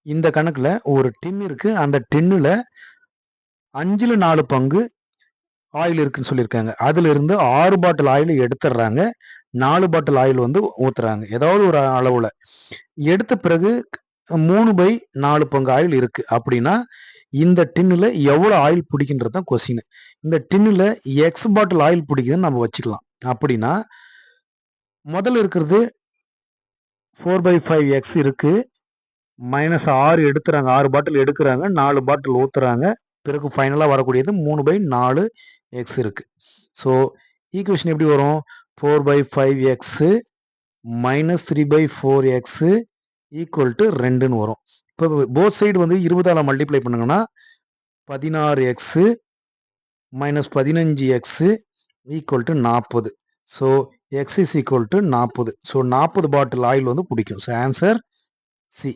இந்த கணக்குல ஒரு டின் இருக்கு. அந்த டின்னுல 5ல் 4 பங்கு ஆயில் இருக்குன்னு சொல்லியிருக்காங்க. அதுல இருந்து 6 பாட்டில் ஆயில் எடுத்துடுறாங்க. 4 பாட்டில் ஆயில் வந்து ஊத்துறாங்க. ஏதாவது ஒரு அளவுல. எடுத்த பிறகு 3/4 பங்கு ஆயில் இருக்கு. அப்படின்னா, இந்த டின்னுல எவ்வளோ ஆயில் பிடிக்குன்றது தான் கொஸ்டின். இந்த டின்னுல எக்ஸ் பாட்டில் ஆயில் பிடிக்குதுன்னு நம்ம வச்சுக்கலாம். அப்படின்னா, முதல்ல இருக்கிறது 4/5 எக்ஸ் இருக்கு. -6 எடுத்துறாங்க. 6 பாட்டில் எடுக்குறாங்க. 4 பாட்டில் ஊத்துறாங்க. பிறகு ஃபைனலா வரக்கூடியது 3/4 எக்ஸ் இருக்கு. ஸோ ஈக்குவேஷன் எப்படி வரும்? 4/5 X minus 3/4 X equal to 2ன்னு வரும். இப்போ போத் சைடு வந்து 20ஆல மல்டிப்ளை பண்ணுங்கன்னா 16 X minus 15 X equal to 40. So X is equal to 40. So 40 bottle oil வந்து பிடிக்கும். So answer C.